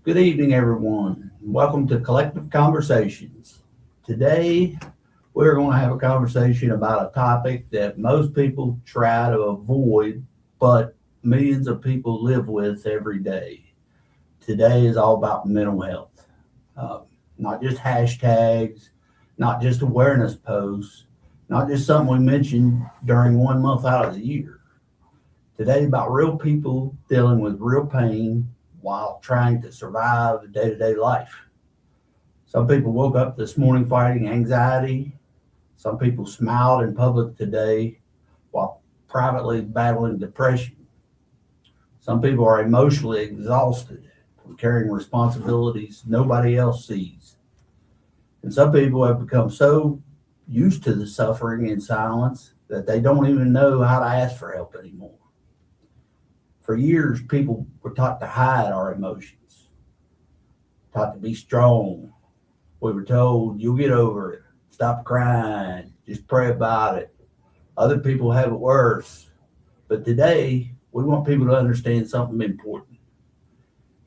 Good evening, everyone. Welcome to Collective Konversations. Today, we're going to have a conversation about a topic that most people try to avoid, but millions of people live with every day. Today is all about mental health. Uh, Not just hashtags, not just awareness posts, not just something we mention during 1 month out of the year. Today, about real people dealing with real pain while trying to survive day to day life. Some people woke up this morning fighting anxiety. Some people smiled in public today while privately battling depression. Some people are emotionally exhausted from carrying responsibilities nobody else sees. And some people have become so used to the suffering in silence that they don't even know how to ask for help anymore. For years, people were taught to hide our emotions, taught to be strong. We were told, you'll get over it, stop crying, just pray about it. Other people have it worse. But today, we want people to understand something important.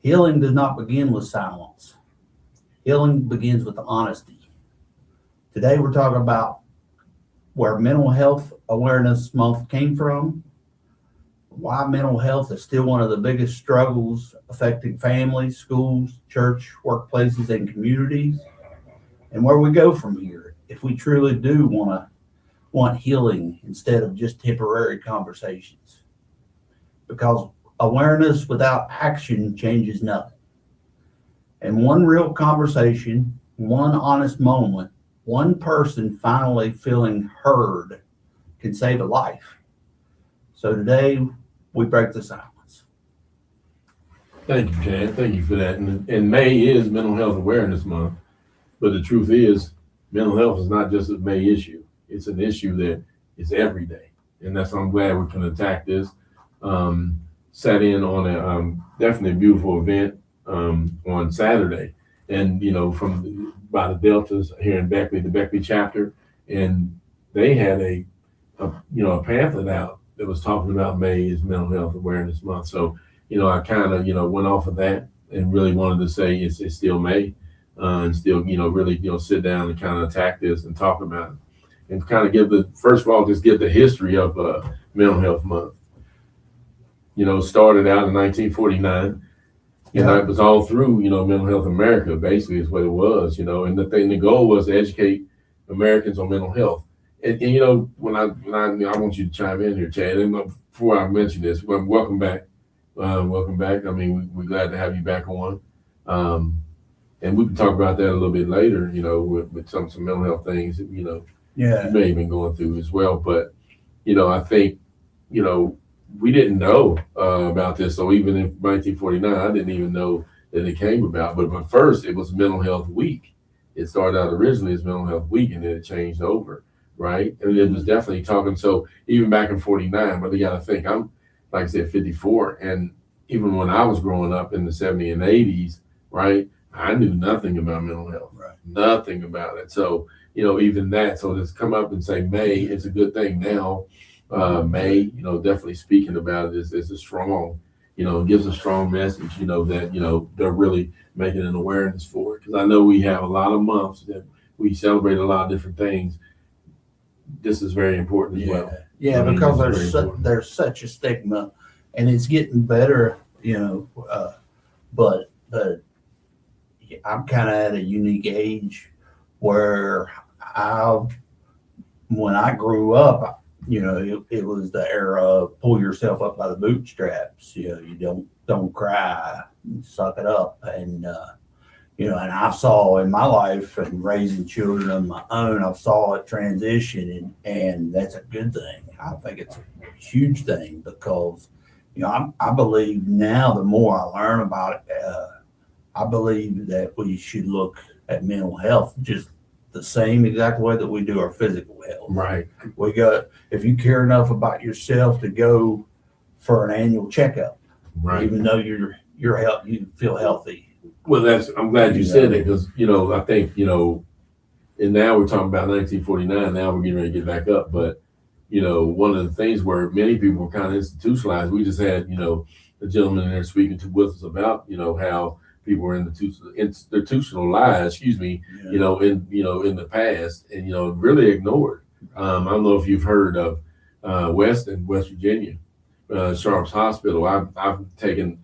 Healing does not begin with silence. Healing begins with honesty. Today, we're talking about where Mental Health Awareness Month came from, why mental health is still one of the biggest struggles affecting families, schools, church, workplaces, and communities, and where we go from here if we truly do want healing instead of just temporary conversations. Because awareness without action changes nothing. And one real conversation, one honest moment, one person finally feeling heard can save a life. So today we break the silence. Thank you, Chad. Thank you for that. And May is Mental Health Awareness Month, but the truth is, mental health is not just a May issue. It's an issue that is every day, and that's I'm glad we can attack this. Sat in on a definitely a beautiful event on Saturday, and from by the Deltas here in Beckley, the Beckley chapter, and they had a pamphlet out that was talking about May is Mental Health Awareness Month. So, I kind of, went off of that and really wanted to say it's still May and still, really, sit down and kind of attack this and talk about it and kind of first of all, just give the history of Mental Health Month. Started out in 1949. It was all through, Mental Health America, basically is what it was, and the goal was to educate Americans on mental health. And when I want you to chime in here, Chad. And before I mention this, welcome back. Welcome back. I mean, we're glad to have you back on. And we can talk about that a little bit later. With some mental health things that you may have been going through as well. But I think we didn't know about this. So even in 1949, I didn't even know that it came about. But first, it was Mental Health Week. It started out originally as Mental Health Week, and then it changed over. Right. And it was definitely talking. So even back in 49, but you got to think I'm, like I said, 54. And even when I was growing up in the 70s and 80s, right, I knew nothing about mental health, Right. Nothing about it. So, even that. So to come up and say May, it's a good thing now. May, definitely speaking about it is a strong, gives a strong message, that, they're really making an awareness for it. Because I know we have a lot of months that we celebrate a lot of different things. This is very important as well. Yeah, because there's such a stigma, and it's getting better, but I'm kind of at a unique age where when I grew up, it was the era of pull yourself up by the bootstraps. You don't cry, suck it up, and and I saw in my life and raising children of my own, I saw it transition, and that's a good thing. I think it's a huge thing because, I believe now the more I learn about it, I believe that we should look at mental health just the same exact way that we do our physical health. Right. If you care enough about yourself to go for an annual checkup, right, even though you feel healthy. Well, I'm glad you said it because, I think, and now we're talking about 1949. Now we're getting ready to get back up. But, one of the things where many people were kind of institutionalized, we just had, a gentleman in there speaking with us about, how people were institutionalized, Yeah. in the past, and really ignored. I don't know if you've heard of West Virginia, Sharps Hospital. I've taken,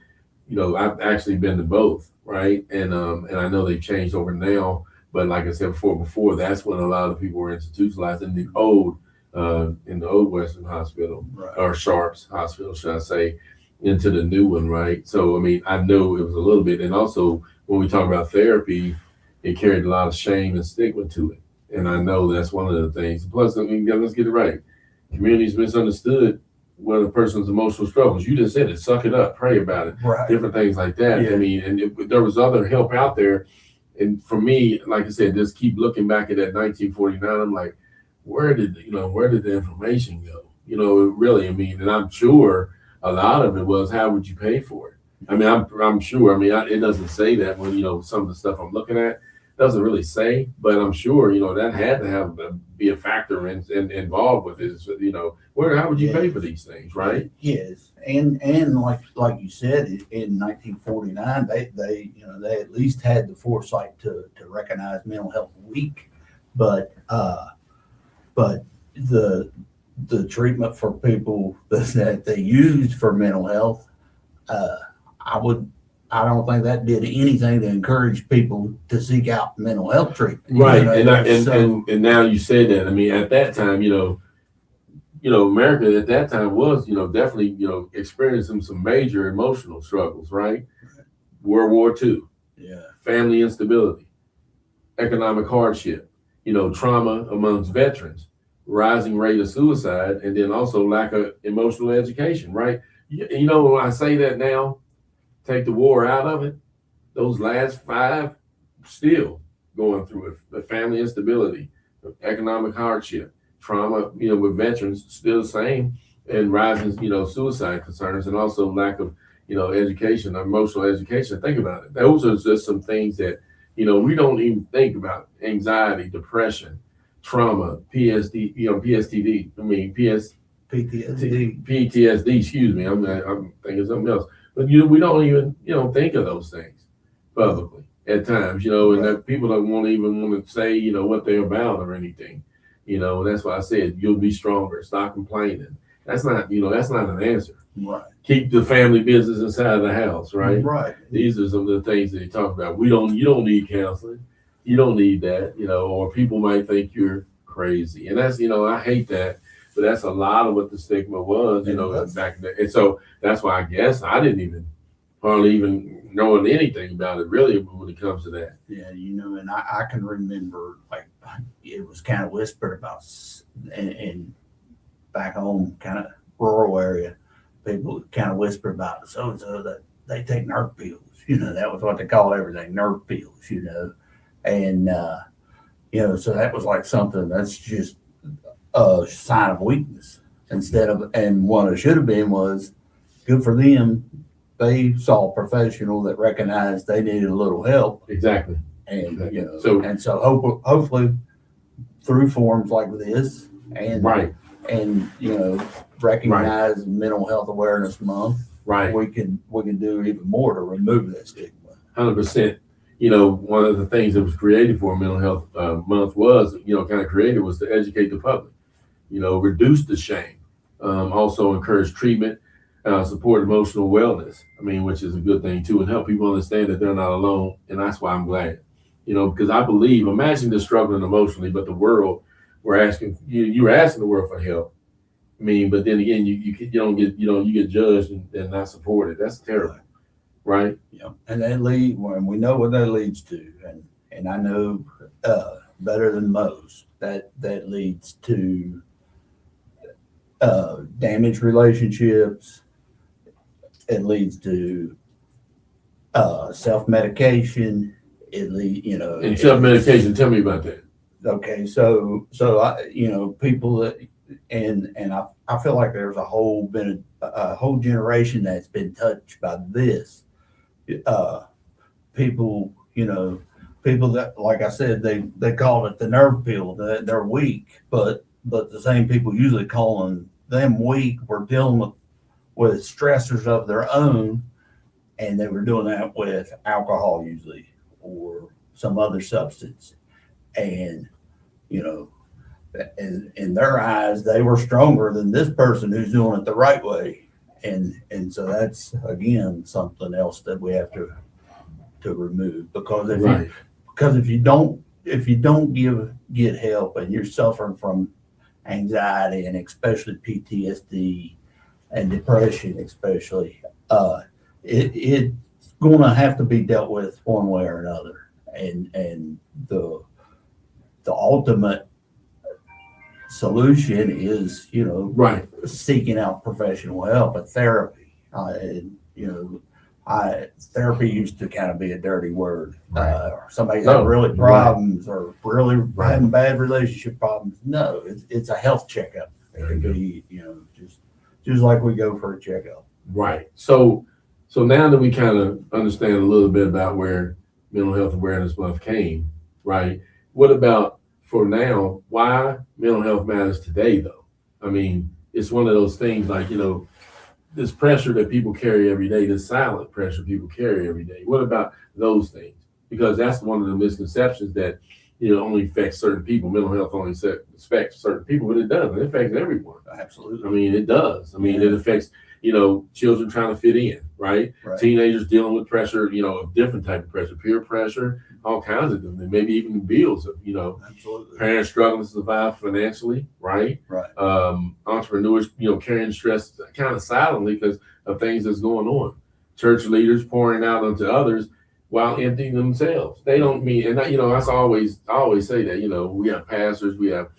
I've actually been to both, right? And I know they've changed over now, but like I said before, that's when a lot of people were institutionalized in the old Western Hospital, Right. or Sharps Hospital, should I say, into the new one, right? So I mean, I know it was a little bit, and also when we talk about therapy, it carried a lot of shame and stigma to it, and I know that's one of the things. Plus, I mean, let's get it right. Communities misunderstood what a person's emotional struggles. You just said it. Suck it up. Pray about it. Right. Different things like that. Yeah. I mean, and there was other help out there. And for me, like I said, just keep looking back at that 1949. I'm like, where did the information go? Really. I mean, and I'm sure a lot of it was, how would you pay for it? I mean, I'm sure. I mean, it doesn't say that when some of the stuff I'm looking at doesn't really say, but I'm sure that had to be a factor and involved with it. How would you pay for these things, right? Yes, and like you said, in 1949, they at least had the foresight to recognize mental health week, but the treatment for people that they used for mental health, I don't think that did anything to encourage people to seek out mental health treatment. Right, and now you said that. I mean, at that time, America at that time was, definitely, experiencing some major emotional struggles, right? World War II, Yeah. family instability, economic hardship, trauma amongst veterans, rising rate of suicide, and then also lack of emotional education, right? When I say that now, take the war out of it, those last 5 still going through it. The family instability, economic hardship, trauma, with veterans still the same, and rising, suicide concerns, and also lack of, education, emotional education. Think about it. Those are just some things that, we don't even think about: anxiety, depression, trauma, PTSD. I mean, PTSD. Excuse me. I'm thinking something else. But we don't even think of those things publicly at times, and that people don't even want to say what they're about or anything. That's why I said you'll be stronger. Stop complaining. That's not an answer. Right. Keep the family business inside of the house, right? Right. These are some of the things that you talk about. You don't need counseling. You don't need that, or people might think you're crazy. And that's, I hate that, but that's a lot of what the stigma was, back then. And so that's why I guess I didn't hardly even know anything about it really when it comes to that. Yeah, and I can remember, like, it was kind of whispered about, and back home, kind of rural area, people kind of whispered about so-and-so that they take nerve pills. That was what they called everything, nerve pills, and so that was like something that's just a sign of weakness and what it should have been was good for them. They saw a professional that recognized they needed a little help. Exactly. And Exactly. so hopefully through forums like this and Right. and recognize Mental Health Awareness Month, Right. we can do even more to remove that stigma. 100%. One of the things that was created for Mental Health Month was, was to educate the public, reduce the shame, also encourage treatment, support emotional wellness. I mean, which is a good thing too, and help people understand that they're not alone. And that's why I'm glad, because I believe, imagine they're struggling emotionally, but the world, you're asking the world for help. I mean, but then again, you get judged and not supported. That's terrible. Right. Yeah. And we know what that leads to. And I know better than most that leads to damaged relationships. It leads to self-medication. And self-medication, tell me about that. Okay. So I, people that, and I feel like there's a whole generation that's been touched by this. People that, like I said, they call it the nerve pill, that they're weak, but the same people usually calling them weak were dealing with stressors of their own and they were doing that with alcohol usually or some other substance. And, you know, in their eyes, they were stronger than this person who's doing it the right way. And so that's again something else that we have to remove, because Right. if you don't get help and you're suffering from anxiety and especially PTSD and depression especially, it's going to have to be dealt with one way or another. And the ultimate solution is, you know, Right. seeking out professional help and therapy. And, you know, therapy used to kind of be a dirty word. Or somebody's No, had really problems or really Right. having bad relationship problems. No, it's a health checkup. It There could you go. be, you know, just like we go for a checkup. Right. So now that we kind of understand a little bit about where Mental Health Awareness Month came, right? What about for now? Why mental health matters today, though? I mean, it's one of those things like, you know, this pressure that people carry every day, this silent pressure people carry every day. What about those things? Because that's one of the misconceptions that, you know, only affects certain people. Mental health only affects certain people, but it doesn't. It affects everyone. Absolutely. I mean, it does. I mean, it affects, you know, children trying to fit in, right? Teenagers dealing with pressure, you know, a different type of pressure, peer pressure, all kinds of them, maybe even bills, you know. Absolutely. Parents struggling to survive financially, right? Right. Entrepreneurs, you know, carrying stress kind of silently because of things that's going on. Church leaders pouring out onto others while emptying themselves. They don't mean, and you know, I always say that, you know, we have pastors, we have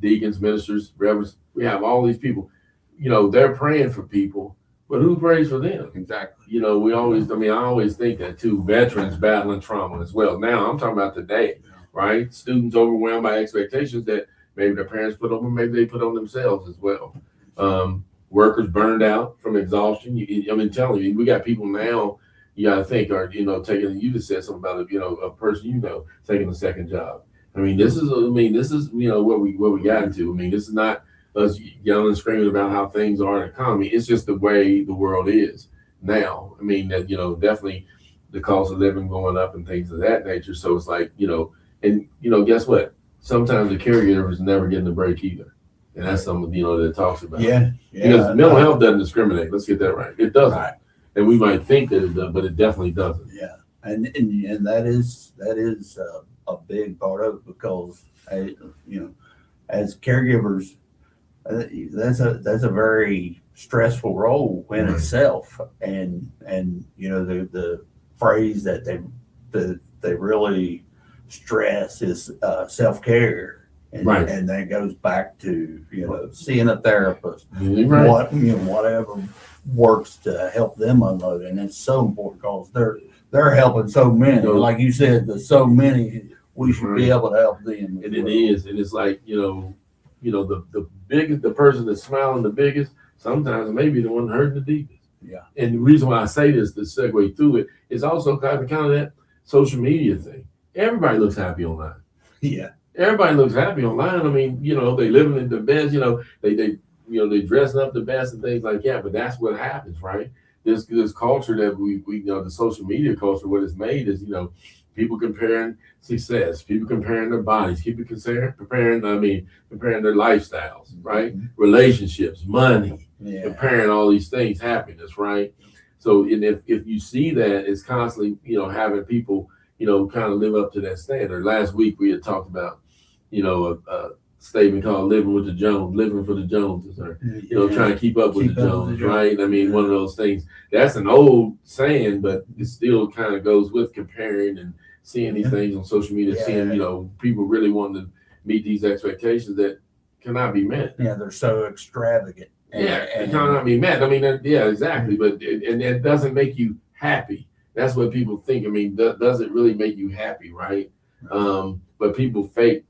deacons, ministers, reverends, we have all these people, you know, they're praying for people, but who prays for them? Exactly. You know, I always think that too. Veterans battling trauma as well. Now I'm talking about today, right? Students overwhelmed by expectations that maybe their parents put on them, maybe they put on themselves as well. Workers burned out from exhaustion. Telling you, we got people now, you got to think, or, you know, you just said something about, you know, a person, you know, taking a second job. This is, you know, what we got into. This is not us yelling and screaming about how things are in the economy. It's just the way the world is now. That, you know, definitely the cost of living going up and things of that nature. So it's like, you know, and, you know, guess what? Sometimes the caregiver is never getting a break either. And that's something, you know, that talks about. Yeah. Because mental health doesn't discriminate. Let's get that right. It doesn't. Right. And we might think that it does, but it definitely doesn't. Yeah. And that is a big part of it, because, you know, as caregivers, that's a very stressful role in itself. And you know, the phrase that they really stress is self-care. And, and that goes back to, you know, seeing a therapist, whatever works to help them unload. And it's so important, because they're helping so many. Like you said, there's so many, we should be able to help them. And it is, and it's like, you know, the biggest, the person that's smiling the biggest, sometimes maybe the one hurting the deepest. Yeah. And the reason why I say this to segue through it is also kind of that social media thing. Everybody looks happy online. Yeah. Everybody looks happy online. You know, they living in the best, you know, they dressing up the best and things like that. But that's what happens, right? This culture that we you know, the social media culture, what it's made is, you know, people comparing success, people comparing their bodies, people comparing their lifestyles, right? Mm-hmm. Relationships, money, comparing all these things, happiness, right? So, and if you see that, it's constantly, you know, having people, you know, kind of live up to that standard. Last week we had talked about, you know, a statement called living for the Joneses, or, you know, trying to keep up with the Joneses, right? One of those things, that's an old saying, but it still kind of goes with comparing and seeing these things on social media, seeing, you know, people really wanting to meet these expectations that cannot be met. Yeah, they're so extravagant. It cannot be met. Exactly. But it doesn't make you happy. That's what people think. Does it really make you happy, right? But people fake,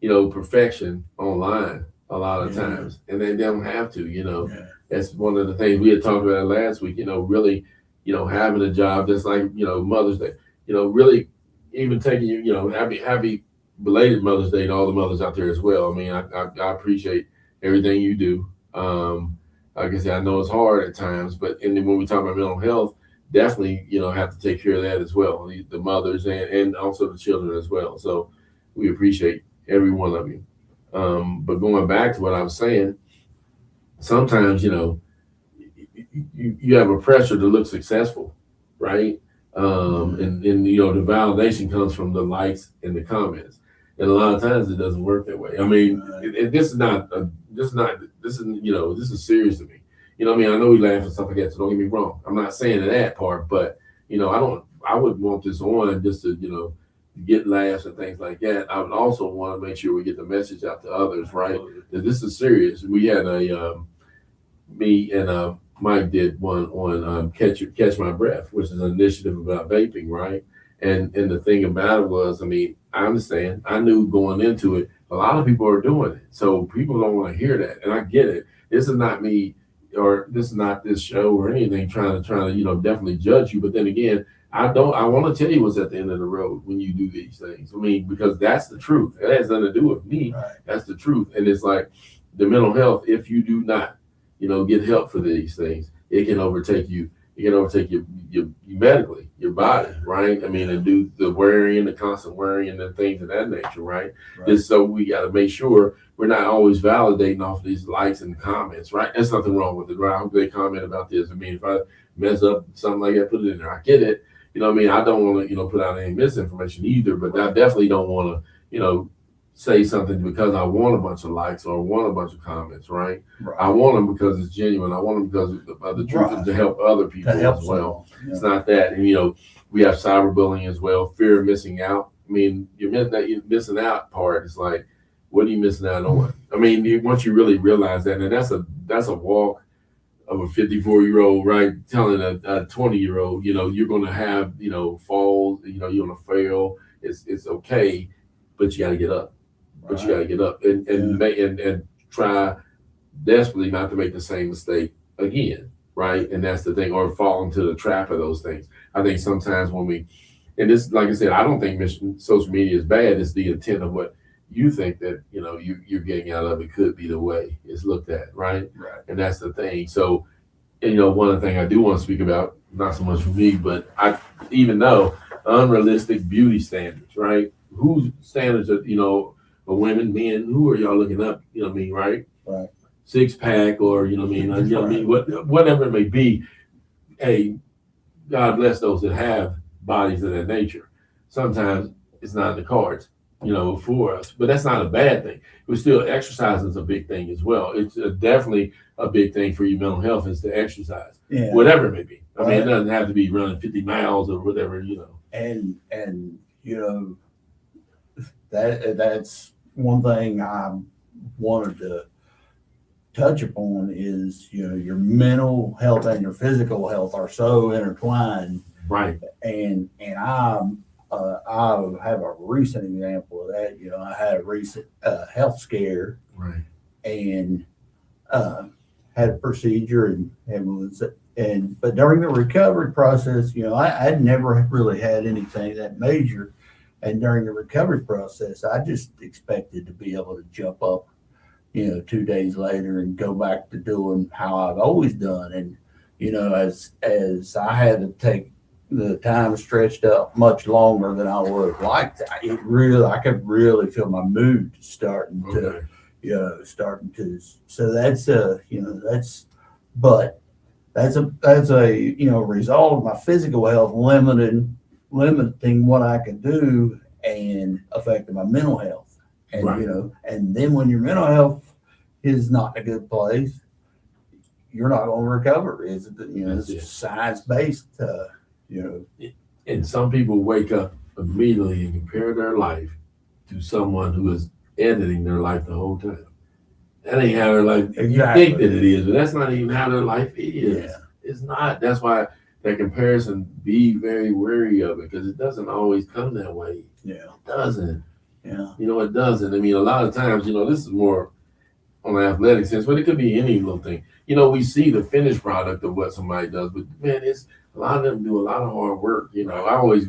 you know, perfection online a lot of times, and they don't have to, you know. That's one of the things we had talked about last week, you know, really, you know, having a job, just like, you know, Mother's Day, you know, really even taking you know, happy belated Mother's Day to all the mothers out there as well. I appreciate everything you do. Like I said, I know it's hard at times, but and then when we talk about mental health, definitely, have to take care of that as well, the mothers and also the children as well. So we appreciate every one of you. But going back to what I was saying, sometimes, you have a pressure to look successful, right? And the validation comes from the likes and the comments, and a lot of times it doesn't work that way. I mean, this is serious to me. I mean, I know we laugh and stuff like that, so don't get me wrong. I'm not saying that part, but I wouldn't want this on just to get laughs and things like that. I would also want to make sure we get the message out to others, right? That this is serious. We had me and Mike did one on catch my breath, which is an initiative about vaping, right? And the thing about it was, I mean, I understand. I knew going into it, a lot of people are doing it, so people don't want to hear that, and I get it. This is not me, or this is not this show or anything trying to definitely judge you. But then again, I want to tell you what's at the end of the road when you do these things. I mean, because that's the truth. It has nothing to do with me. Right. That's the truth. And it's like the mental health, if you do not, get help for these things, it can overtake you. It can overtake you medically, your body, right? I mean, and do the worrying, the constant worrying and things of that nature, right? Just so we got to make sure we're not always validating off these likes and comments, right? There's nothing wrong with it, right? I hope they comment about this. I mean, if I mess up something like that, put it in there. I get it. I mean, I don't want to, put out any misinformation either, but I definitely don't want to, say something because I want a bunch of likes or want a bunch of comments, right? I want them because it's genuine. I want them because of the truth and to help other people as well. Yeah. It's not that. And, we have cyberbullying as well, fear of missing out. I mean, you're missing out part is like, what are you missing out on? I mean, once you really realize that, and that's a walk of a 54-year-old, right, telling a 20-year-old, you're going to have, falls, you're going to fail. It's okay, but you got to get up. But you got to get up and try desperately not to make the same mistake again, right? And that's the thing, or fall into the trap of those things. I think sometimes and this, like I said, I don't think social media is bad. It's the intent of what you think that, you're getting out of it could be the way it's looked at, right? And that's the thing. So, one of the things I do want to speak about, not so much for me, but I even know unrealistic beauty standards, right? Whose standards are, for women, men, who are y'all looking up? Right? Right. 6-pack or whatever it may be. Hey, God bless those that have bodies of that nature. Sometimes it's not in the cards, for us, but that's not a bad thing. But still, exercising is a big thing as well. It's definitely a big thing for your mental health is to exercise, whatever it may be. I mean, it doesn't have to be running 50 miles or whatever, And that's one thing I wanted to touch upon is, your mental health and your physical health are so intertwined. Right. And I have a recent example of that. I had a recent health scare. Right. And had a procedure but during the recovery process, I'd never really had anything that major. And during the recovery process, I just expected to be able to jump up, 2 days later and go back to doing how I've always done. And, as I had to take the time stretched up much longer than I would have liked, I could really feel my mood starting to, so that's a result of my physical health limiting what I can do and affecting my mental health. And and then when your mental health is not in a good place, you're not going to recover. It's science-based, And some people wake up immediately and compare their life to someone who is editing their life the whole time. That ain't how their life. Exactly. You think that it is, but that's not even how their life is. Yeah. It's not. That's why that comparison, be very wary of it, because it doesn't always come that way. Yeah. It doesn't. Yeah. It doesn't. I mean, a lot of times, this is more on the athletic sense, but it could be any little thing. We see the finished product of what somebody does, but man, it's a lot of them do a lot of hard work. I always,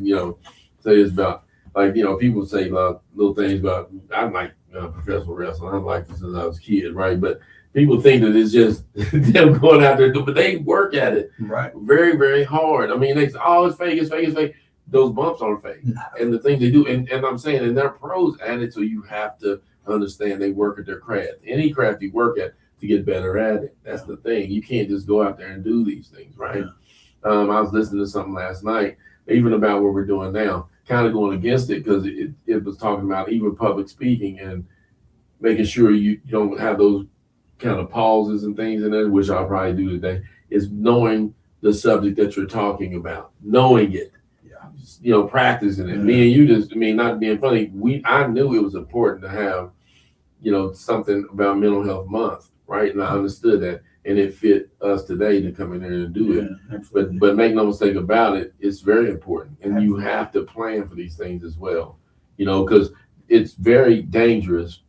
say this about, like, people say little things about, I'm like professional wrestling. I'm like this since I was a kid, right? But people think that it's just them going out there, but they work at it Right. very, very hard. I mean, they say, oh, it's fake, it's fake, it's fake. Those bumps aren't fake. No. And the things they do, and I'm saying, and they're pros at it, so you have to understand they work at their craft. Any craft you work at to get better at it. That's the thing. You can't just go out there and do these things, right? I was listening to something last night, even about what we're doing now, kind of going against it because it was talking about even public speaking and making sure you don't have those kind of pauses and things in there, which I'll probably do today, is knowing the subject that you're talking about, knowing it, practicing it. Me and you just, not being funny, I knew it was important to have, something about mental health month, right? And I understood that, and it fit us today to come in there and do it. Absolutely. But make no mistake about it, it's very important, and Absolutely. you have to plan for these things as well, because it's very dangerous,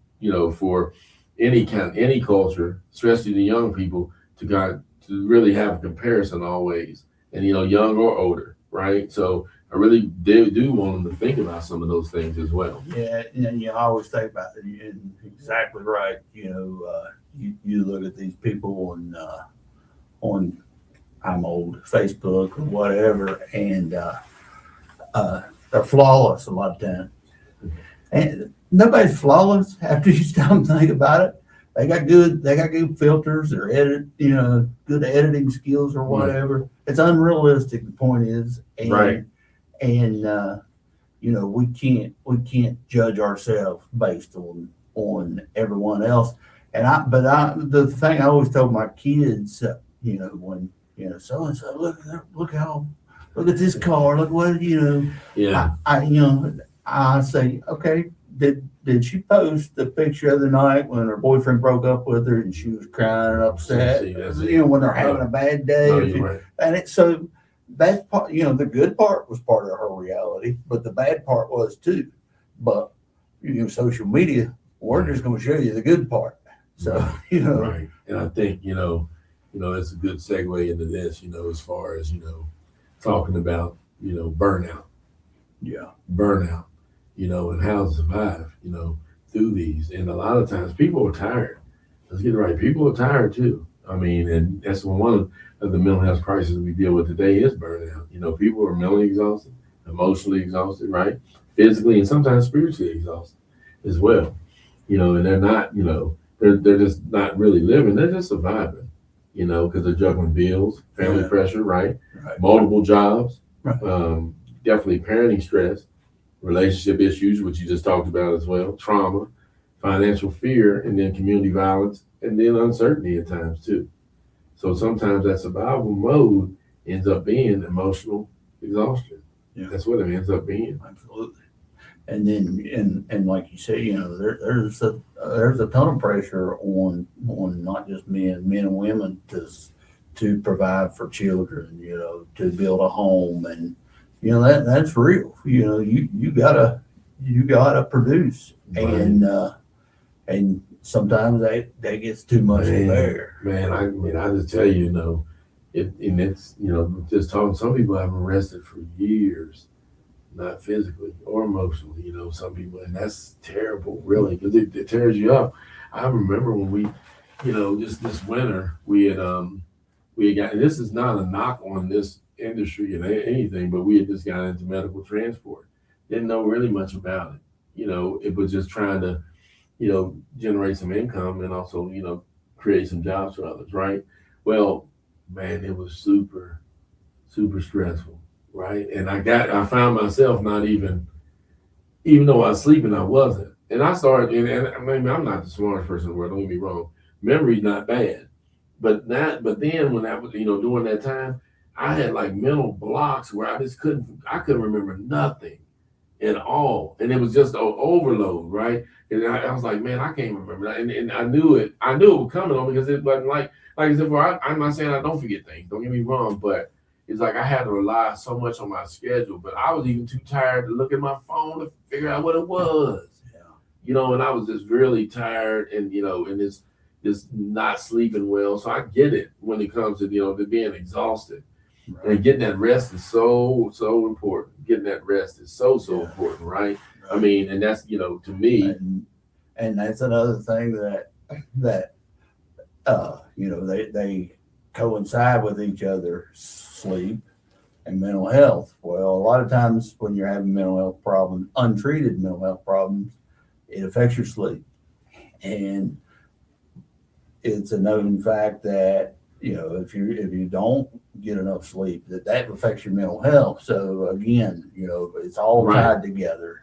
for any culture, especially the young people, to really have a comparison always, and young or older, right? So I really do want them to think about some of those things as well. Yeah, and you always think about it. You're exactly right. You look at these people on I'm old Facebook or whatever, and they're flawless a lot of times. And nobody's flawless after you stop and think about it. They got good filters or good editing skills or whatever. It's unrealistic, the point is. And, Right. And we can't judge ourselves based on everyone else. And the thing I always told my kids, when so and so, look at this car, look what Yeah. I say, okay, did she post the picture of the night when her boyfriend broke up with her and she was crying and upset? When they're having a bad day. No, you're right. And so that part, the good part was part of her reality, but the bad part was too. But social media, we're just going to show you the good part. So right. And I think it's a good segue into this. As far as talking about burnout. Yeah. Burnout. And how to survive. Through these. And a lot of times people are tired. Let's get it right. People are tired too. And that's one of the mental health crises we deal with today is burnout. People are mentally exhausted, emotionally exhausted, right? Physically and sometimes spiritually exhausted as well. And they're not, they're just not really living. They're just surviving, because they're juggling bills, family pressure, right? Multiple jobs, definitely parenting stress, relationship issues, which you just talked about as well, trauma, financial fear, and then community violence, and then uncertainty at times too. So sometimes that survival mode ends up being emotional exhaustion. Yeah. That's what it ends up being. Absolutely. And then, and like you say, there's a ton of pressure on not just men and women to provide for children, to build a home, and that's real. You gotta produce, right. And sometimes that gets too much to bear. Man, I just tell you, it's just talking. Some people have been arrested for years, not physically or emotionally. Some people, and that's terrible, really, because it tears you up. I remember when we, just this winter, we had got. And this is not a knock on this industry and anything, but we had just got into medical transport. Didn't know really much about it. It was just trying to, generate some income and also, create some jobs for others, right? Well, man, it was super, super stressful, right? And I found myself not even though I was sleeping, I wasn't. And I started, and I'm not the smartest person in the world, don't get me wrong. Memory's not bad. But then when that was, during that time, I had like mental blocks where I couldn't remember nothing at all. And it was just an overload, right? And I was like, man, I can't remember that. And I knew it was coming on because it wasn't like I said, I'm not saying I don't forget things, don't get me wrong, but it's like I had to rely so much on my schedule, but I was even too tired to look at my phone to figure out what it was. Yeah. And I was just really tired and, and it's just not sleeping well. So I get it when it comes to, to being exhausted. Right. And getting that rest is so, so important. Getting that rest is so important, right? And that's, to me. And that's another thing that They coincide with each other, sleep and mental health. Well, a lot of times when you're having mental health problems, untreated mental health problems, it affects your sleep. And it's a known fact that, if you don't get enough sleep, that affects your mental health. So again, it's all tied together.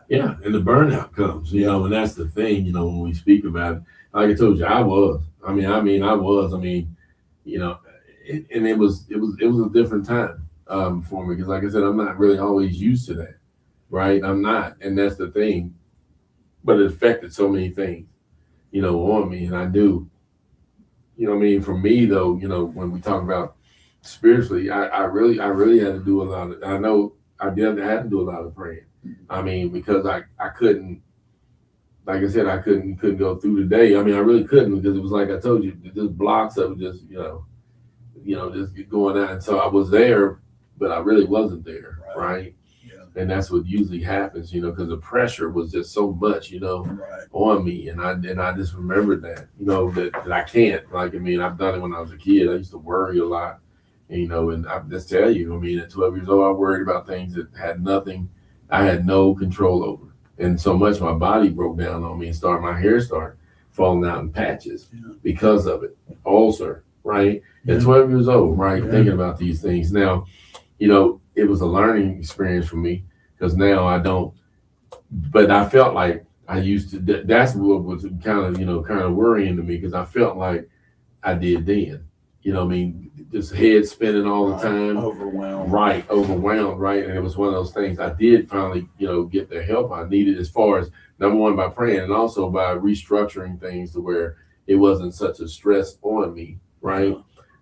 Yeah, and the burnout comes, and that's the thing, when we speak about it. Like I told you, I was. And it was a different time for me because, like I said, I'm not really always used to that, right? I'm not, and that's the thing. But it affected so many things, on me, and I do. For me though, when we talk about spiritually, I really had to do a lot of. I know I did had to do a lot of praying. Because I couldn't, like I said, I couldn't go through the day. I really couldn't because it was like I told you, just blocks of just just going out. And so I was there, but I really wasn't there, right? Yeah. And that's what usually happens, because the pressure was just so much, on me, and I just remembered that, that I can't. Like I've done it when I was a kid. I used to worry a lot, and I just tell you, at 12 years old, I worried about things that I had no control over. And so much my body broke down on me and my hair started falling out in patches because of it. Ulcer, right? At 12 years old, right? Thinking about these things. Now, it was a learning experience for me because now I don't, but I felt like I used to, that's what was kind of worrying to me because I felt like I did then. Just head spinning all the time. Overwhelmed. Right, overwhelmed, right? And it was one of those things I did finally, get the help I needed as far as, number one, by praying and also by restructuring things to where it wasn't such a stress on me, right?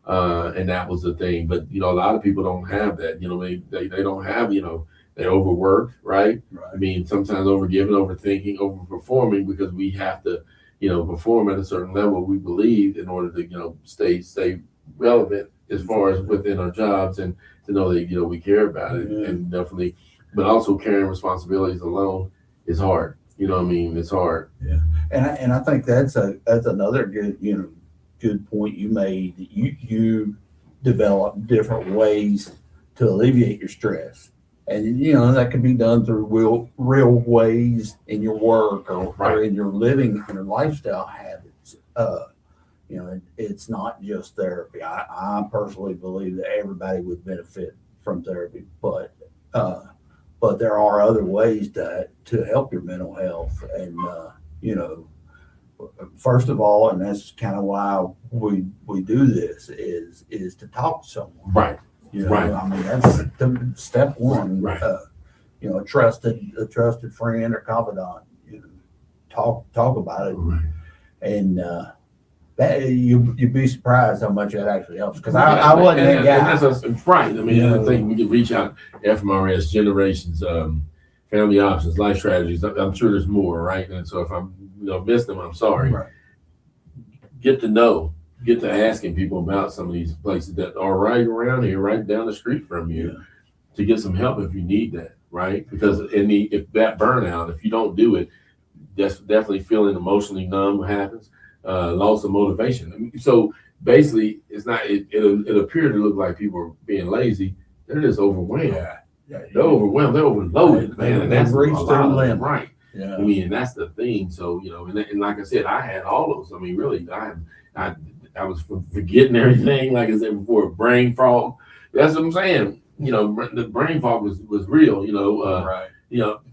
And that was the thing. But, a lot of people don't have that. They don't have, they're overworked, right? Sometimes overgiving, overthinking, overperforming because we have to, perform at a certain level we believe in order to, stay relevant as far as within our jobs and to know that, we care about it and definitely, but also carrying responsibilities alone is hard. It's hard. Yeah. And I think that's another good point you made. You develop different ways to alleviate your stress. And, that can be done through real ways in your work or in your living, in your lifestyle habits. It's not just therapy. I personally believe that everybody would benefit from therapy, but there are other ways to help your mental health. And, first of all, and that's kind of why we do this is to talk to someone. Right. That's the step one. Right. A trusted friend or confidant. Talk about it. Right. And that you'd be surprised how much that actually helps. Because I wasn't that guy. That's right. I think we can reach out FMRS, Generations, Family Options, Life Strategies. I'm sure there's more, right? And so if I'm missed them, I'm sorry. Right. Get to asking people about some of these places that are right around here, right down the street from you, to get some help if you need that, right? Because if that burnout, if you don't do it, that's definitely feeling emotionally numb happens, loss of motivation. So basically, it's not. It appeared to look like people are being lazy. They're just overwhelmed. Yeah. They're overwhelmed. They're overloaded, man. And that's reached their limit, right? Yeah. And that's the thing. So and like I said, I had all those. Really, I was forgetting everything. Like I said before, brain fog. That's what I'm saying. The brain fog was real. Right.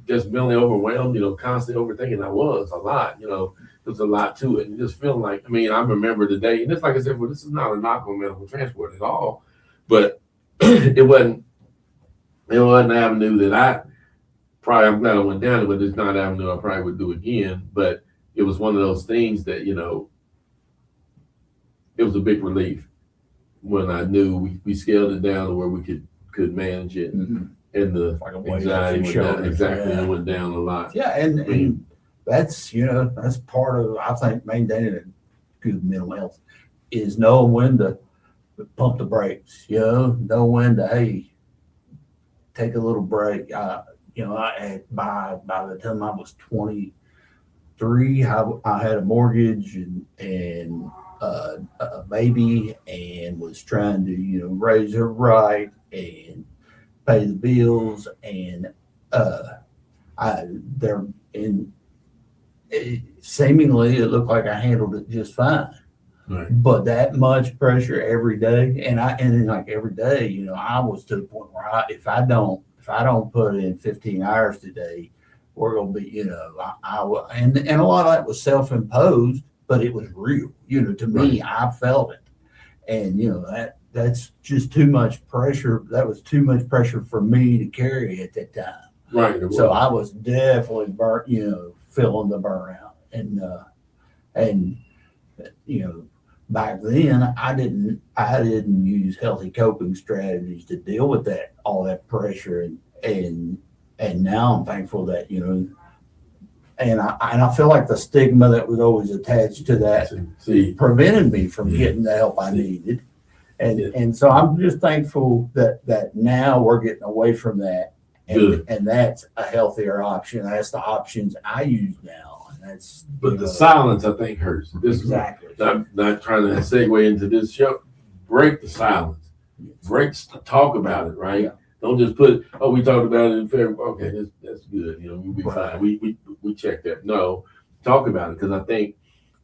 Just mentally overwhelmed. Constantly overthinking. I was a lot. There's a lot to it. And just feeling like, I remember the day, and it's like I said, well, this is not a knock on medical transport at all, but it wasn't an avenue that I'm glad I went down it, but it's not an avenue I probably would do again. But it was one of those things that, it was a big relief when I knew we scaled it down to where we could manage it. Mm-hmm. And the anxiety went down. Exactly. Yeah. It went down a lot. Yeah. And that's, that's part of, I think, maintaining a good mental health is knowing when to pump the brakes, know when to, hey, take a little break. By the time I was 23, I had a mortgage and a baby and was trying to, raise her right and pay the bills. And they're in, seemingly it looked like I handled it just fine. Right. But that much pressure every day, and then like every day, I was to the point where if I don't put in 15 hours today, we're gonna be, and a lot of that was self-imposed, but it was real. To me, I felt it, and that's just too much pressure. That was too much pressure for me to carry at that time. Right. So I was definitely burnt, feeling the burnout, and back then I didn't use healthy coping strategies to deal with all that pressure, and now I'm thankful that and I feel like the stigma that was always attached to that prevented me from getting the help I needed, and so I'm just thankful that now we're getting away from that, and that's a healthier option. That's the options I use now. But the silence, I think, hurts. This exactly. is not trying to segue into this show. Break the silence. Talk about it, right? Yeah. Don't just put, we talked about it in February. Okay, that's good. We'll be fine. We check that. No, talk about it, because I think,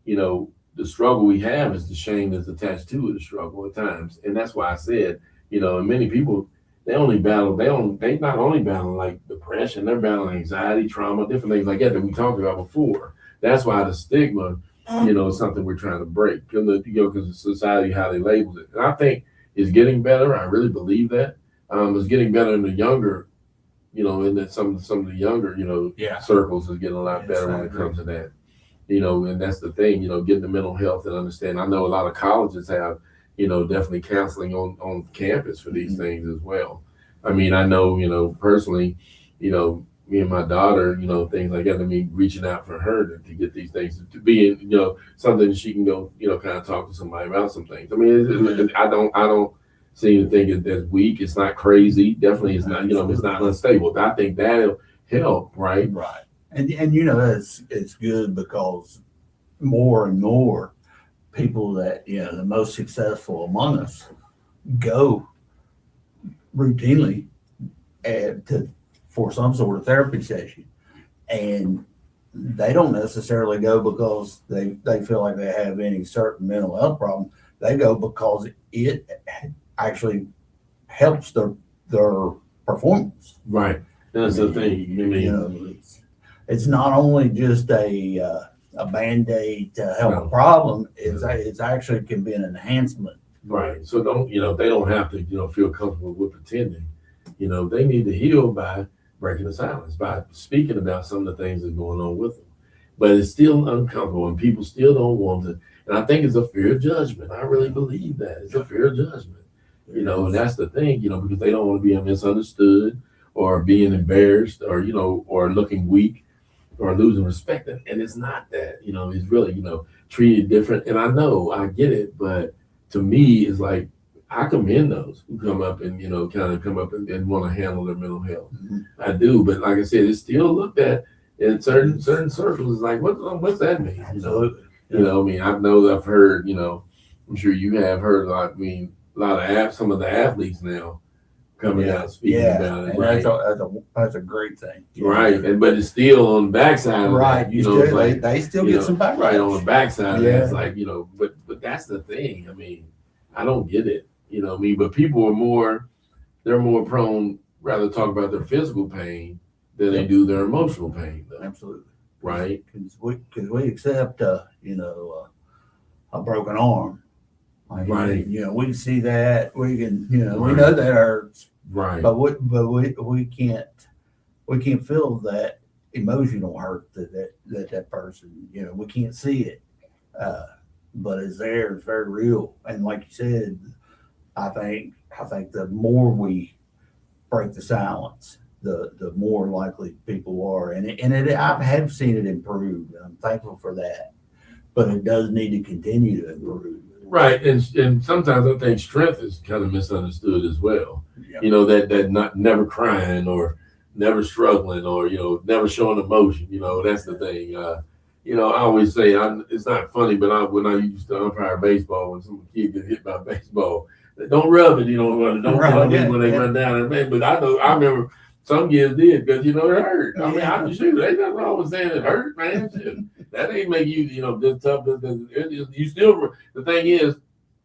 the struggle we have is the shame that's attached to the struggle at times, and that's why I said, and many people, they not only battle like depression, they're battling anxiety, trauma, different things like that we talked about before. That's why the stigma, is something we're trying to break, because the society, how they label it. And I think it's getting better. I really believe that. It's getting better in the younger, in that some of the younger, circles is getting a lot better when it comes to that. And that's the thing, getting the mental health and understand. I know a lot of colleges have, definitely counseling on campus for these things as well. I mean, I know, personally, me and my daughter, things like that. I mean, reaching out for her to get these things to be, something she can go, kind of talk to somebody about some things. I mean, I don't seem to think that's weak. It's not crazy. Definitely, it's not, it's not unstable. I think that'll help, right? Right. And it's good, because more and more people that, the most successful among us go routinely for some sort of therapy session, and they don't necessarily go because they feel like they have any certain mental health problem. They go because it actually helps their performance. Right. That's the thing. It's not only just a Band-Aid to help a problem. It's actually can be an enhancement. Right. So they don't have to, feel comfortable with pretending. They need to heal by breaking the silence, by speaking about some of the things that's going on with them. But it's still uncomfortable, and people still don't want to. And I think it's a fear of judgment. I really believe that. It's a fear of judgment. And that's the thing, because they don't want to be misunderstood or being embarrassed or, or looking weak or losing respect. And it's not that, it's really, treated different. And I get it, but to me, it's like, I commend those who come up and, kind of come up and want to handle their mental health. Mm-hmm. I do. But like I said, it's still looked at in certain circles. It's like, what's that mean? Absolutely. I've heard, I'm sure you have heard some of the athletes now coming out speaking about it. And right? That's a great thing. Right. But it's still on the backside of right. that. They still get some backlash. Right, on the backside of that. It's like, but that's the thing. I mean, I don't get it. But people they're more prone rather talk about their physical pain than they do their emotional pain, though. Absolutely. Right? Because we accept, a broken arm. Right. We can see that. We can, we know that hurts. Right. But we can't feel that emotional hurt that person, we can't see it. But it's there, it's very real. And like you said, I think the more we break the silence, the more likely people are. I have seen it improve, and I'm thankful for that. But it does need to continue to improve. Right. And sometimes I think strength is kind of misunderstood as well. Yeah. That not never crying or never struggling or, never showing emotion. That's the thing. I always say it's not funny, but when I used to umpire baseball, when some kid get hit by a baseball, don't rub it, don't rub it when they run down. But I remember some kids did because it hurt. I mean, I shoot. Ain't nothing wrong with saying it hurt, man. Shit. That ain't make you, just tough. You still. The thing is,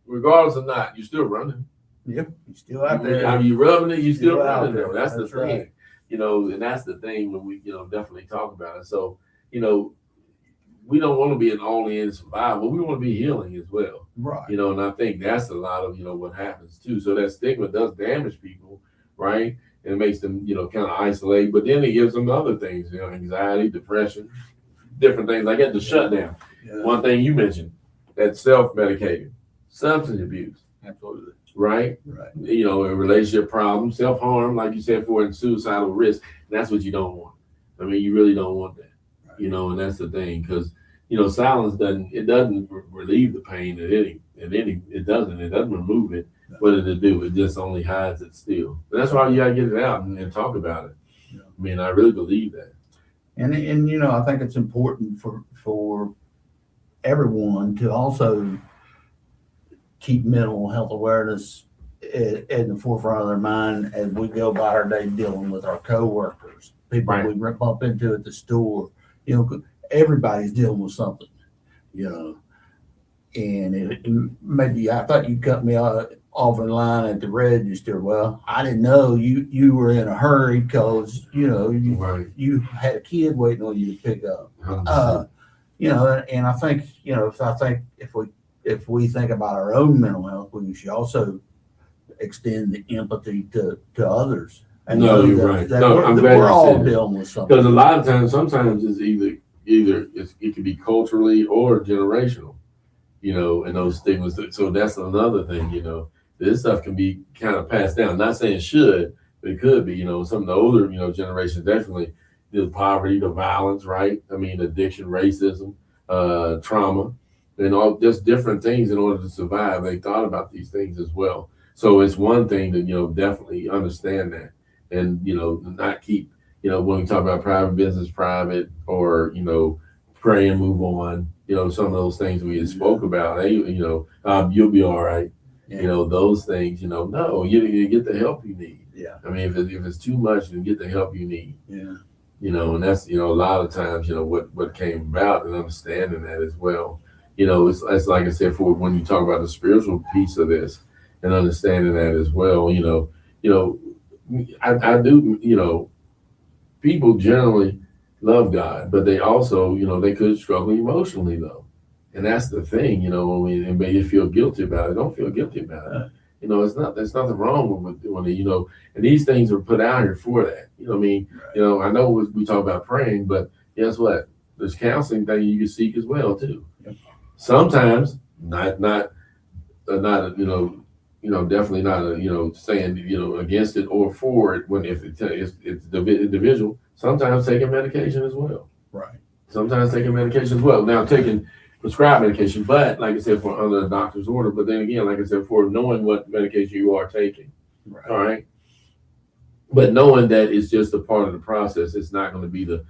regardless of not, you still running. Yep, you still out there. Are you rubbing it? You still running there. That's the thing. Right. And that's the thing when we, definitely talk about it. So, we don't want to be an all-in survival. We want to be healing as well. Right. And I think that's a lot of, what happens too. So that stigma does damage people, right? And it makes them, kind of isolate. But then it gives them other things, anxiety, depression, different things like that, the shutdown. Yeah. One thing you mentioned, that self-medicating, substance abuse. Absolutely. Right? Right. A relationship problem, self-harm, like you said, and suicidal risk. And that's what you don't want. I mean, you really don't want that. Right. And that's the thing, because silence doesn't relieve the pain it doesn't remove it. No. What did it do? It just only hides it still. But that's why you gotta get it out and talk about it. Yeah. I mean, I really believe that. And I think it's important for everyone to also keep mental health awareness in the forefront of their mind as we go about our day dealing with our coworkers, people right. we bump into at the store. Everybody's dealing with something, and maybe I thought you cut me off in line at the register. Well, I didn't know you were in a hurry because right. you had a kid waiting on you to pick up. And I think if we think about our own mental health, we should also extend the empathy to others. And you're right. We're all dealing with something. Because a lot of times, sometimes it's either it can be culturally or generational, and those stigmas. So that's another thing, this stuff can be kind of passed down. Not saying it should, but it could be, some of the older, generations definitely, the poverty, the violence, right? I mean, addiction, racism, trauma, and all just different things in order to survive. They thought about these things as well. So it's one thing to, definitely understand that. And, not keep, when we talk about private business, private, or, pray and move on, some of those things we had spoke about, hey, you'll be all right. Yeah. Those things, no, you get the help you need. Yeah. I mean, if it's too much, then get the help you need. Yeah. And that's, a lot of times, what came about and understanding that as well. It's like I said, for when you talk about the spiritual piece of this and understanding that as well, I do, people generally love God, but they also, they could struggle emotionally though. And that's the thing, and maybe you feel guilty about it. Don't feel guilty about it. There's nothing wrong with doing it, and these things are put out here for that. Right. I know we talk about praying, but guess what? There's counseling that you can seek as well too. Yep. Sometimes not definitely not saying against it or for it when if it's the individual. Sometimes taking medication as well. Right. Sometimes taking medication as well. Now taking prescribed medication, but like I said, for under a doctor's order. But then again, like I said, for knowing what medication you are taking. Right. All right. But knowing that it's just a part of the process, it's not going to be the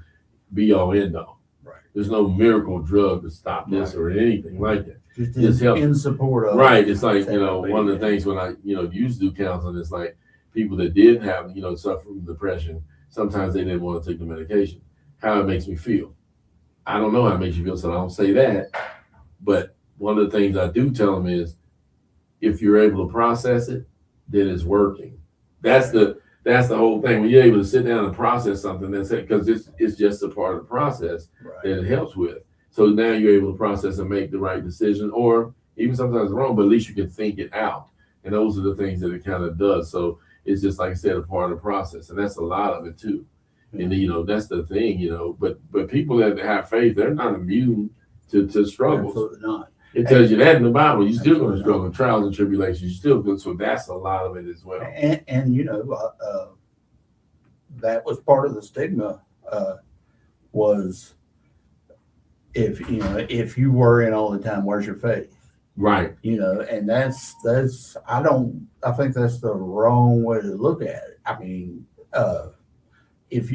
be all end all. Right. There's no miracle drug to stop this or anything like that. Just in support of. Right. It's like, one of the things when I, used to do counseling, it's like people that did have, suffer from depression, sometimes they didn't want to take the medication. How it makes me feel. I don't know how it makes you feel, so I don't say that. But one of the things I do tell them is, if you're able to process it, then it's working. That's the whole thing. When you're able to sit down and process something, that's it, because it's just a part of the process that it helps with. So now you're able to process and make the right decision, or even sometimes wrong, but at least you can think it out. And those are the things that it kind of does. So it's just, like I said, a part of the process. And that's a lot of it too. And that's the thing, but people that have faith, they're not immune to struggles. Absolutely not. It tells you that in the Bible. You're still going to struggle, trials and tribulations. You're still good. So that's a lot of it as well. And that was part of the stigma, was if you worry all the time, where's your faith? Right. And that's I think that's the wrong way to look at it. I mean, if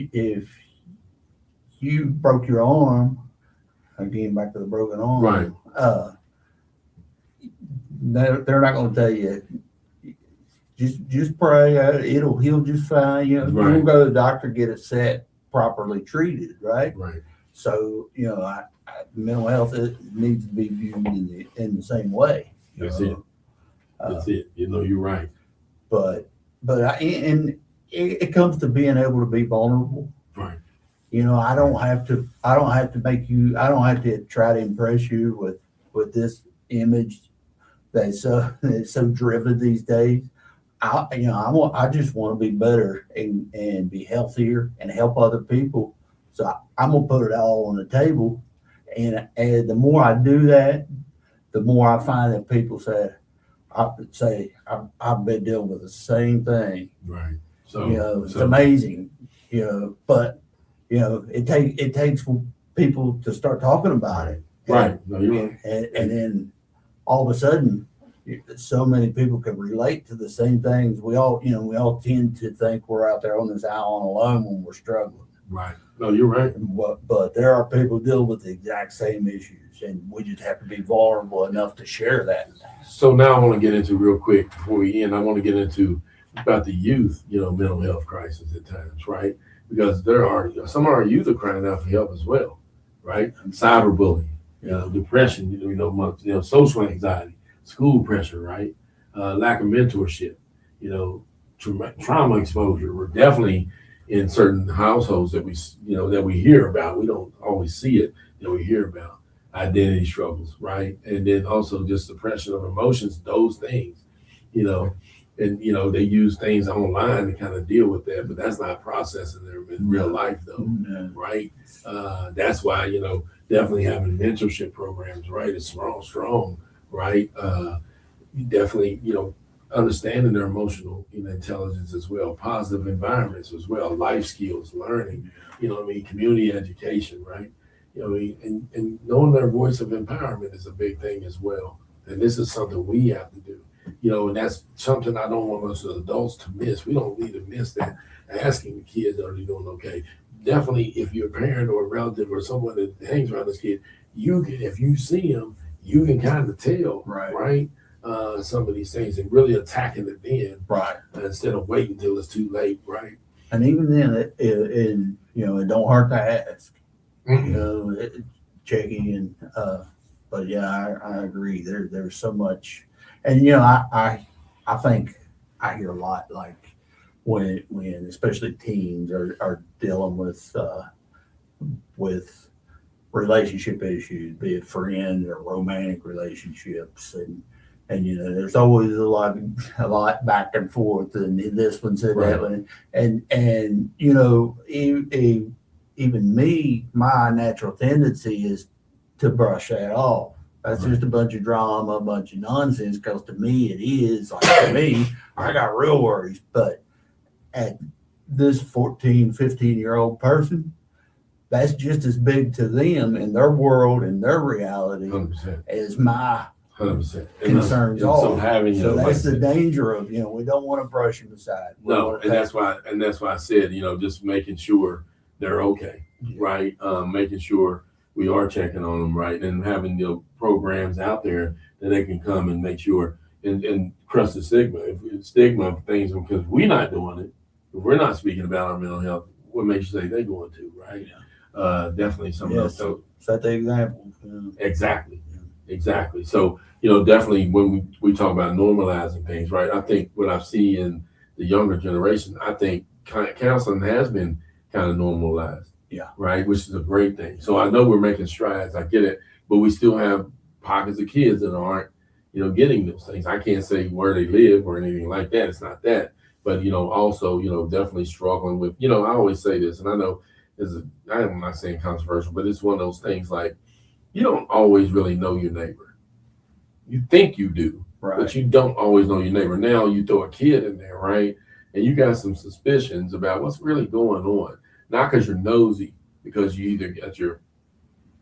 you broke your arm, again, back to the broken arm. Right. They're not going to tell you, just pray, it'll heal just fine. You know, Right. you'll go to the doctor, get it set, properly treated, right? Right. So, you know, mental health, it needs to be viewed in the same way. That's it. That's it. You know, you're right. But it comes to being able to be vulnerable. Right. You know, I don't have to try to impress you with this image that's so driven these days. I just want to be better and be healthier and help other people. So I'm gonna put it all on the table, and the more I do that, the more I find that people say, I've been dealing with the same thing. Right. So You know, it's amazing. You know, but you know, it takes people to start talking about it. Right. No, you're right. And then all of a sudden, so many people can relate to the same things. We all tend to think we're out there on this island alone when we're struggling. Right. No, you're right. But there are people dealing with the exact same issues, and we just have to be vulnerable enough to share that. So now I want to get into real quick before we end. I want to get into about the youth, you know, mental health crisis at times, right? Because there are some of our youth are crying out for help as well, right? Cyberbullying, you know, depression, social anxiety, school pressure, right? Lack of mentorship, you know, trauma exposure. We're definitely in certain households that we hear about. We don't always see it, that we hear about identity struggles, right? And then also just suppression of emotions, those things, you know, and, you know, they use things online to kind of deal with that, but that's not processing them in real life though, right? That's why, you know, definitely having mentorship programs, right, is strong, right? Definitely, you know, understanding their emotional, you know, intelligence as well, positive environments as well, life skills, learning, you know what I mean, community education, right? You know what I mean? And knowing their voice of empowerment is a big thing as well. And this is something we have to do, you know, and that's something I don't want us as adults to miss. We don't need to miss that. Asking the kids, are they doing okay? Definitely, if you're a parent or a relative or someone that hangs around this kid, you can, if you see them, you can kind of tell, right? Some of these things and really attacking it then, right? Instead of waiting until it's too late, right? And even then, it don't hurt to ask. Mm-hmm. You know, checking and but yeah, I agree. There's so much, and you know, I think I hear a lot like when especially teens are dealing with relationship issues, be it friend or romantic relationships, and you know, there's always a lot back and forth, and this one said that one, and you know, even me, my natural tendency is to brush that off. That's just a bunch of drama, a bunch of nonsense, because to me it is. Like, to me, I got real worries, but at this 14, 15-year-old person, that's just as big to them in their world and their reality 100%. As my 100%. concerns are. So that's the danger of, you know, we don't want to brush them aside. And that's why I said, you know, just making sure they're okay, right? Making sure we are checking on them, right? And having, you know, programs out there that they can come and make sure and crush the stigma of things, because we're not doing it. If we're not speaking about our mental health, what makes you say they're going to, right? Definitely something else. So set the example. Exactly. So, you know, definitely when we talk about normalizing things, right? I think what I see in the younger generation, I think counseling has been kind of normalized. Right. Which is a great thing. So I know we're making strides. I get it. But we still have pockets of kids that aren't, you know, getting those things. I can't say where they live or anything like that. It's not that. But, you know, also, you know, definitely struggling with, you know, I always say this, and I know I'm not saying controversial, but it's one of those things like, you don't always really know your neighbor. You think you do, but you don't always know your neighbor. Now you throw a kid in there, right? And you got some suspicions about what's really going on. Not because you're nosy, because you either got your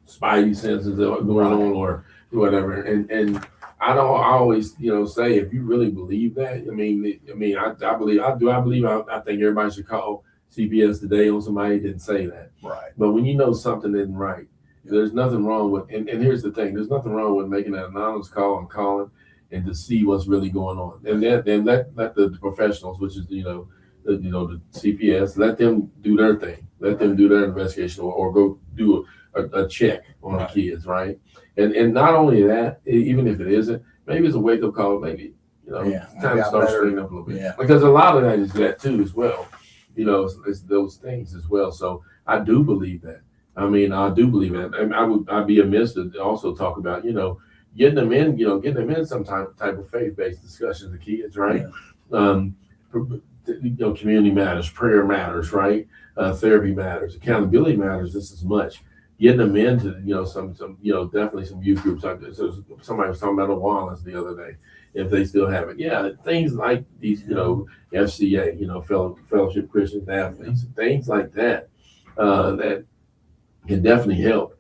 spidey senses going on or whatever. And I always, you know, say, if you really believe that, I think everybody should call CPS today on somebody who didn't say that. Right. But when you know something isn't right, There's nothing wrong with, and here's the thing: there's nothing wrong with making an anonymous call and calling and to see what's really going on. And then let the professionals, which is the CPS, let them do their thing. Let them do their investigation or go do a check on the kids, right? And not only that, even if it isn't, maybe it's a wake up call. Maybe time to start straightening up a little bit. Yeah. Because a lot of that is that too as well. It's those things as well. So I do believe that. I do believe that. And I'd be amiss to also talk about, getting them in some type of faith-based discussions with kids, right? Yeah. Community matters, prayer matters, right? Therapy matters, accountability matters just as much. Getting them into, some definitely some youth groups. So somebody was talking about Awanas the other day, if they still have it. Yeah, things like these, FCA, Fellowship Christian Athletes, things like that, that can definitely help.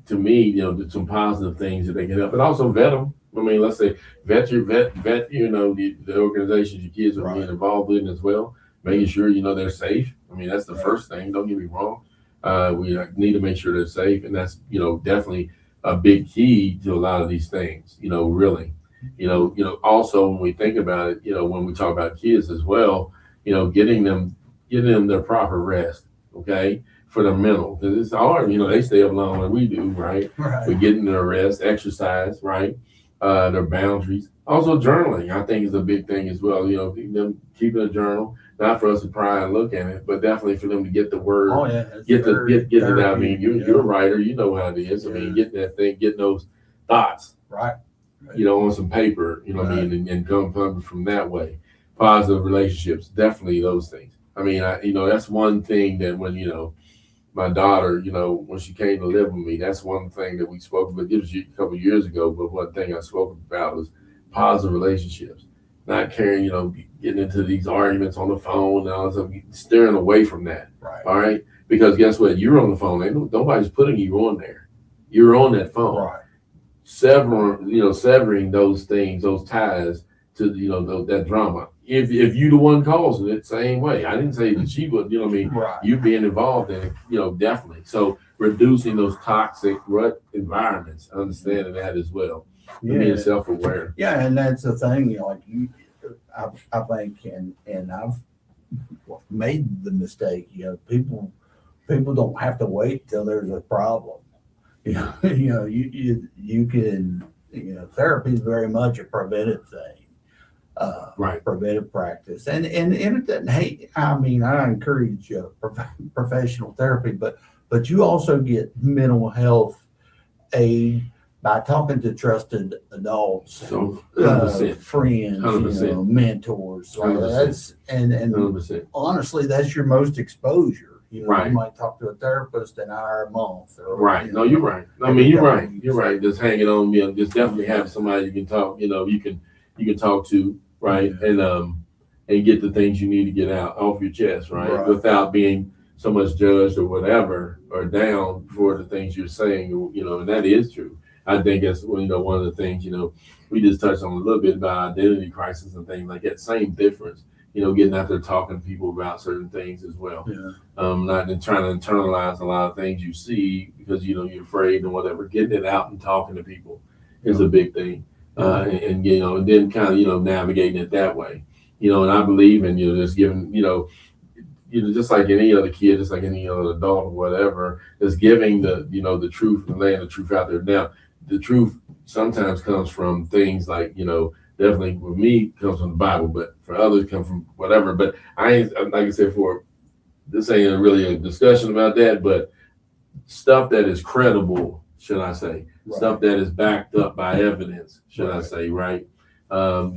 To me, some positive things that they can help, but also vet them. Let's say vet the organizations your kids are being involved in as well, making sure they're safe. That's the first thing. Don't get me wrong. We need to make sure they're safe, and that's definitely a big key to a lot of these things. Really, also when we think about it, when we talk about kids as well, getting them their proper rest. Okay. For the mental, because it's hard, they stay up long like we do, right? We're getting their rest, exercise, right? Their boundaries. Also journaling, I think, is a big thing as well. Them keeping a journal, not for us to pry and look at it, but definitely for them to get the word, get it out. You're a writer, you know how it is. Getting that thing, getting those thoughts, right? On some paper, and come from that way. Positive relationships, definitely those things. That's one thing that when my daughter, when she came to live with me, that's one thing that we spoke about. It was a couple of years ago, but one thing I spoke about was positive relationships. Not caring, getting into these arguments on the phone and all that stuff, steering away from that. Right. All right. Because guess what? You're on the phone. Nobody's putting you on there. You're on that phone. Right. Severing those things, those ties to that drama. If you the one causing it, same way. I didn't say that she would, right. You being involved in it, definitely. So reducing those toxic rut environments, understanding that as well. Yeah. Being self-aware. Yeah, and that's the thing, I think, and I've made the mistake, people don't have to wait till there's a problem. You can, therapy is very much a preventive thing. Preventive practice, and it doesn't hate. I encourage professional therapy, but you also get mental health aid by talking to trusted adults, friends, 100%. Mentors. That's and 100%. Honestly, that's your most exposure. You might talk to a therapist an hour a month. No, you're right. You're right. You're right. Just hanging on. Just definitely have somebody you can talk. You can talk to. Right. And get the things you need to get out off your chest, right? Without being so much judged or whatever or down for the things you're saying, and that is true. I think that's one of the things, we just touched on a little bit about identity crisis and things like that. Same difference, getting out there talking to people about certain things as well. Yeah. Not trying to internalize a lot of things you see because you're afraid and whatever. Getting it out and talking to people is a big thing. And then kind of navigating it that way, and I believe in just giving just like any other kid, just like any other adult or whatever, just giving the truth and laying the truth out there. Now, the truth sometimes comes from things like definitely with me comes from the Bible, but for others come from whatever. But like I said, this ain't really a discussion about that, but stuff that is credible, should I say. Stuff that is backed up by evidence, should I say, right?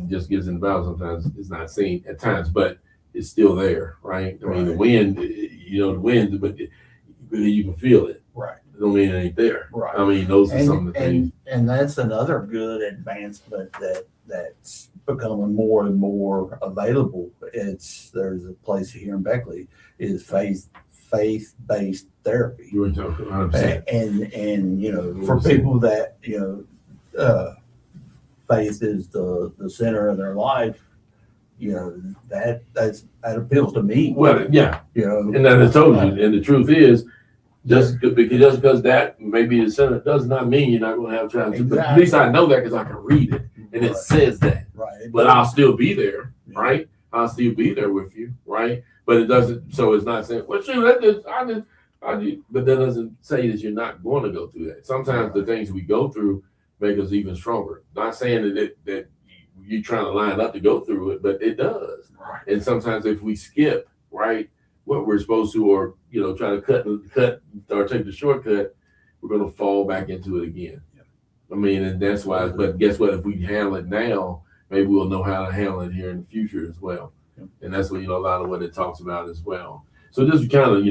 Just gets in the Bible sometimes it's not seen at times, but it's still there, right? The wind, the wind, but you can feel it. Right. It don't mean it ain't there. Right. Those are some of the things. And that's another good advancement that's becoming more and more available. There's a place here in Beckley is faith-based therapy. You were talking 100%. And for people that faith is the center of their life, that appeals to me. Well, yeah, and then I told you, and the truth is, Just because that may be the center does not mean you're not going to have challenges. But at least I know that because I can read it and it says that. Right. But I'll still be there, right? I'll still be there with you, right? But it doesn't. So it's not saying, well, shoot, I did. But that doesn't say that you're not going to go through that. Sometimes the things we go through make us even stronger. Not saying that you're trying to line up to go through it, but it does. Right. And sometimes if we skip, right, what we're supposed to, or try to cut or take the shortcut, we're going to fall back into it again. Yeah. I mean, and that's why. But guess what? If we handle it now, maybe we'll know how to handle it here in the future as well. Yeah. And that's what a lot of what it talks about as well. So just kind of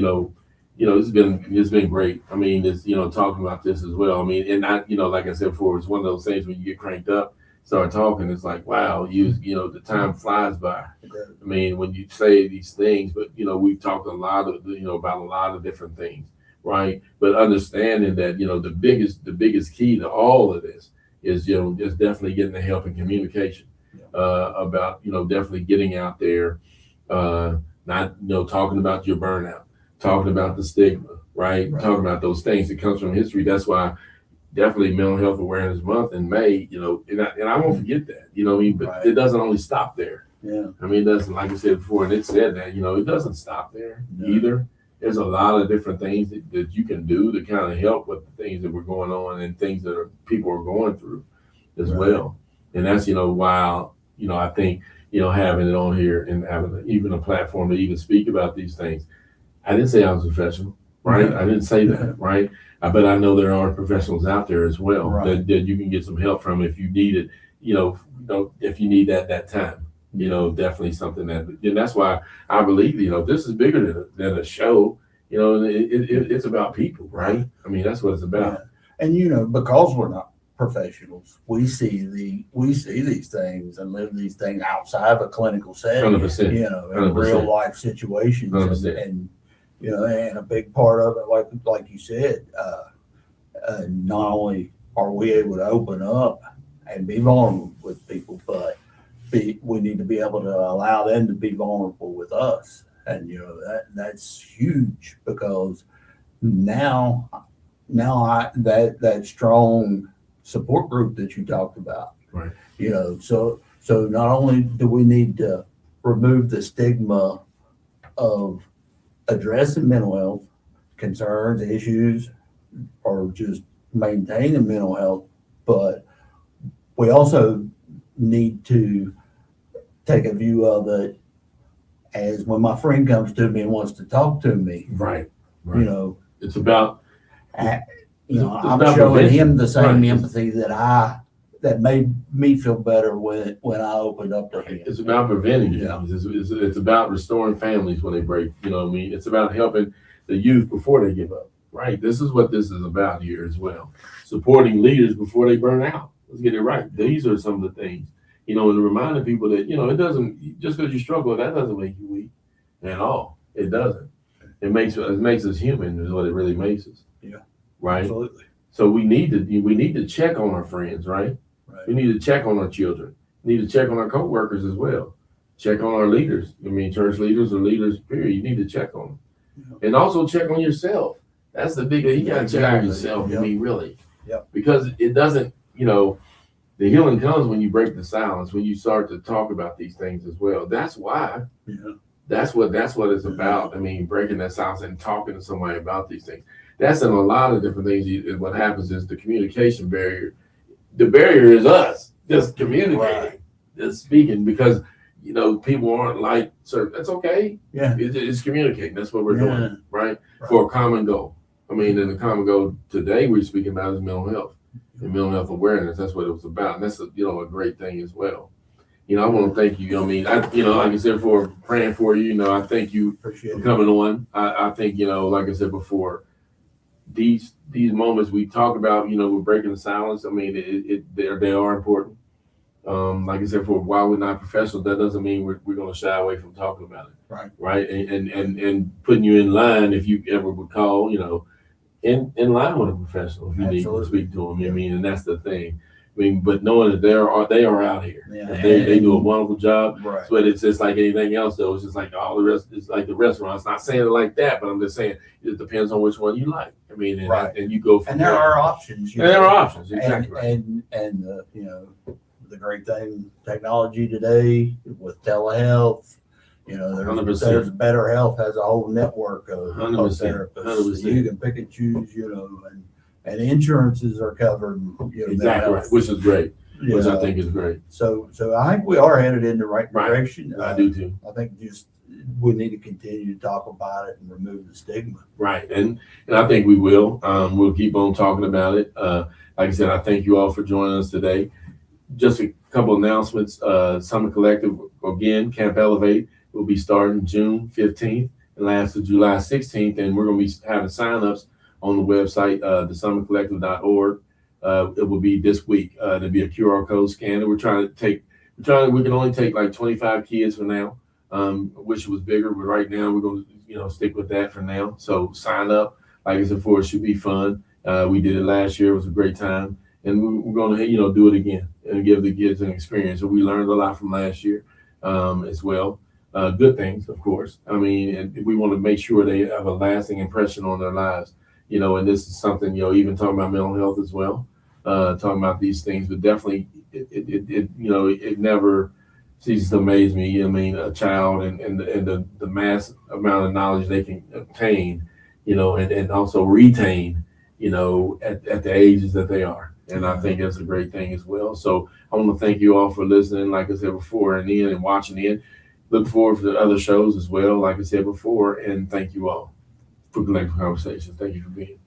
it's been great. I mean, it's talking about this as well. I mean, and I like I said before, it's one of those things when you get cranked up, start talking, it's like, wow, the time flies by. I mean, when you say these things, but we've talked a lot of about a lot of different things, right? But understanding that the biggest key to all of this is just definitely getting the help and communication. About definitely getting out there, not talking about your burnout, talking about the stigma, right? Talking about those things that comes from history. That's why definitely Mental Health Awareness Month in May, and I won't forget that, but it doesn't only stop there. Yeah. I mean, it doesn't, like I said before, and it said that, it doesn't stop there either. There's a lot of different things that you can do to kind of help with the things that were going on and things that people are going through as well. And that's, why, I think, having it on here and having even a platform to even speak about these things. I didn't say I was a professional, right? I didn't say that, right? But I know there are professionals out there as well that you can get some help from if you need it, if you need that time, definitely something and that's why I believe, this is bigger than a show, it's about people, right? I mean, that's what it's about. Yeah. And, because we're not professionals, we see these things and live these things outside of a clinical setting, 100%, in real life situations. 100%. And and a big part of it, like you said, not only are we able to open up and be vulnerable with people, but we need to be able to allow them to be vulnerable with us. And that's huge, because now that strong support group that you talked about, right? So not only do we need to remove the stigma of addressing mental health concerns, issues, or just maintaining mental health, but we also need to take a view of it as when my friend comes to me and wants to talk to me. Right. It's about I'm about showing prevention. him the same empathy that made me feel better when I opened up to him. It's about preventing it. Yeah. It's about restoring families when they break. It's about helping the youth before they give up. Right. This is what this is about here as well. Supporting leaders before they burn out. Let's get it right. These are some of the things. And reminding people that it doesn't, just because you struggle, that doesn't make you weak at all. It doesn't. It makes us human. Is what it really makes us. Yeah. Right. Absolutely. So we need to check on our friends, right? We need to check on our children. We need to check on our co-workers as well. Check on our leaders. I mean, church leaders or leaders, period. You need to check on them. And also check on yourself. That's the big thing. You got to check on yourself. I mean, really. Yep. Because it doesn't, the healing comes when you break the silence, when you start to talk about these things as well. That's why. Yeah. That's what it's about. I mean, breaking that silence and talking to somebody about these things. That's in a lot of different things. What happens is the communication barrier. The barrier is us just communicating, just speaking, because people aren't like, sir, that's okay. Yeah. It's communicating. That's what we're doing, right? For a common goal. I mean, and the common goal today we're speaking about is mental health and mental health awareness. That's what it was about. And that's a great thing as well. I want to thank you. I mean, like I said, for praying for you, I thank you for coming on. I think, like I said before, these moments we talk about, we're breaking the silence. I mean, they are important. Like I said, for while we're not professionals, that doesn't mean we're going to shy away from talking about it. Right. And putting you in line, if you ever would call, in line with a professional if you need to speak to them. I mean, and that's the thing. I mean, but knowing that they are out here, Yeah, and they do a wonderful job. Right. But it's just like anything else, though. It's just like all the rest. It's like the restaurants. Not saying it like that, but I'm just saying it depends on which one you like. I mean, and you go from and there are options. And there are options, exactly right. And you know, the great thing, technology today with telehealth, you know, there's Better Health has a whole network of 100%, therapists. So you can pick and choose, you know, and insurances are covered. You know, exactly right, which is great. Which I think is great. So I think we are headed in the right direction. I do too. I think just we need to continue to talk about it and remove the stigma. Right, and I think we will. We'll keep on talking about it. Like I said, I thank you all for joining us today. Just a couple announcements. Summit Collective, again, Camp Elevate will be starting June 15th and lasts to July 16th, and we're going to be having sign-ups on the website, thesummitcollective.org. It will be this week. There'll be a QR code scanner. We can only take like 25 kids for now. Wish it was bigger, but right now we're going to, stick with that for now. So sign up. Like I said before, it should be fun. We did it last year. It was a great time. And we're going to, do it again and give the kids an experience. So we learned a lot from last year as well. Good things, of course. I mean, and we want to make sure they have a lasting impression on their lives, and this is something, even talking about mental health as well, talking about these things, but definitely it never ceases to amaze me. I mean, a child and the mass amount of knowledge they can obtain, and also retain, at the ages that they are. And I think that's a great thing as well. So I want to thank you all for listening, like I said before, and watching in. Look forward to the other shows as well, like I said before, and thank you all for Collective Conversations. Thank you for being here.